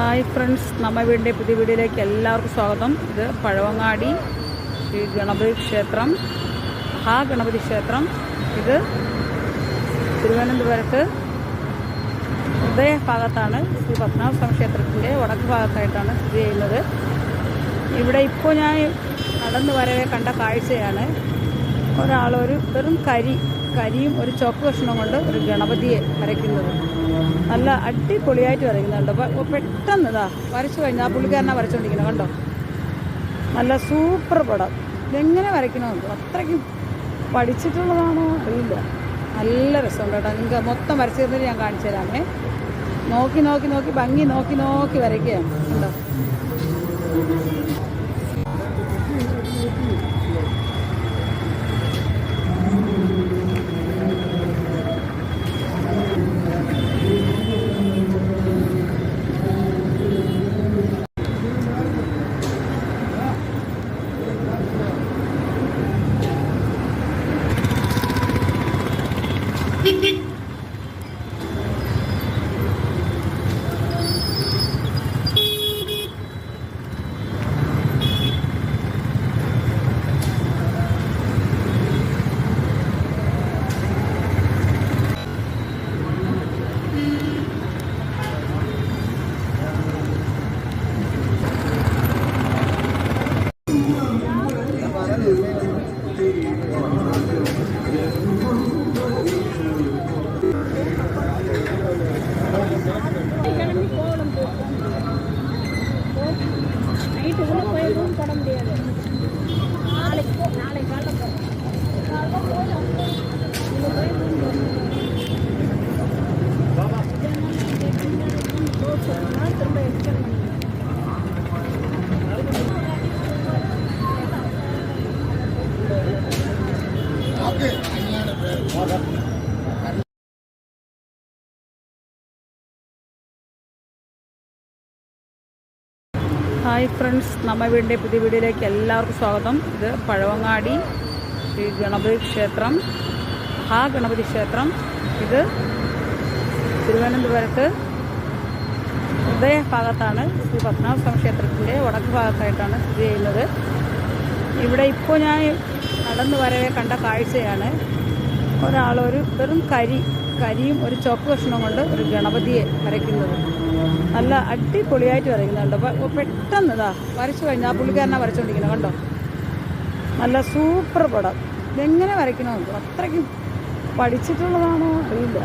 Hi friends, നമ്മ വീടിൻ്റെ പുതിയ വീഡിയോയിലേക്ക് എല്ലാവർക്കും സ്വാഗതം. ഇത് പഴവങ്ങാടി ശ്രീ ഗണപതി ക്ഷേത്രം, മഹാഗണപതി ക്ഷേത്രം. ഇത് തിരുവനന്തപുരത്ത് ഹൃദയഭാഗത്താണ്. ശ്രീ പത്മനാഭസ്വാമി ക്ഷേത്രത്തിൻ്റെ വടക്ക് ഭാഗത്തായിട്ടാണ് സ്ഥിതി ചെയ്യുന്നത്. ഇവിടെ ഇപ്പോൾ ഞാൻ നടന്നു വരവേ കണ്ട കാഴ്ചയാണ്. ഒരാളൊരു വെറും കരിയും ഒരു ചോക്ക് കഷ്ണം കൊണ്ട് ഒരു ഗണപതിയെ വരയ്ക്കുന്നത്. നല്ല അടിപൊളിയായിട്ട് വരയ്ക്കുന്നുണ്ട്. അപ്പോൾ പെട്ടെന്ന് ഇതാ വരച്ചു കഴിഞ്ഞാൽ ആ പുള്ളിക്കാരനാണ് വരച്ചുകൊണ്ടിരിക്കുന്നത്. കണ്ടോ, നല്ല സൂപ്പർ പടം. ഇതെങ്ങനെ വരയ്ക്കണമെന്ന് അത്രയ്ക്കും പഠിച്ചിട്ടുള്ളതാണോ അറിയില്ല. നല്ല രസമുണ്ട് കേട്ടോ. നിങ്ങൾക്ക് മൊത്തം വരച്ചു തരുന്നത് ഞാൻ കാണിച്ചു തരാമേ. നോക്കി നോക്കി നോക്കി ഭംഗി നോക്കി നോക്കി വരയ്ക്കുകയാണ്. കണ്ടോ, நைட்டு உள்ள போய் ரூம் போட முடியாது. நாளை காலைல திரும்ப எக்ஸ்டெண்ட் பண்ணி ഹായ് ഫ്രണ്ട്സ്, നമ്മ വീടിൻ്റെ പുതിയ വീഡിയോയിലേക്ക് എല്ലാവർക്കും സ്വാഗതം. ഇത് പഴവങ്ങാടി ശ്രീ ഗണപതി ക്ഷേത്രം, മഹാഗണപതി ക്ഷേത്രം. ഇത് തിരുവനന്തപുരത്ത് ഹൃദയഭാഗത്താണ്. ശ്രീ പത്മനാഭസ്വാമി ക്ഷേത്രത്തിൻ്റെ വടക്ക് ഭാഗത്തായിട്ടാണ് സ്ഥിതി ചെയ്യുന്നത്. ഇവിടെ ഇപ്പോൾ ഞാൻ നടന്നു വരവേ കണ്ട കാഴ്ചയാണ്. ഒരാളൊരു വെറും കരിയും ഒരു ചോക്ക് കഷ്ണം കൊണ്ട് ഒരു ഗണപതിയെ വരയ്ക്കുന്നത്. നല്ല അടിപൊളിയായിട്ട് വരയ്ക്കുന്നുണ്ട്. അപ്പോൾ പെട്ടെന്ന് ഇതാ വരച്ചു കഴിഞ്ഞാൽ ആ പുള്ളിക്കാരനാണ് വരച്ചുകൊണ്ടിരിക്കുന്നത്. കണ്ടോ, നല്ല സൂപ്പർ പടം. ഇതെങ്ങനെ വരയ്ക്കണമെന്ന് അത്രയ്ക്കും പഠിച്ചിട്ടുള്ളതാണോ അറിയില്ല.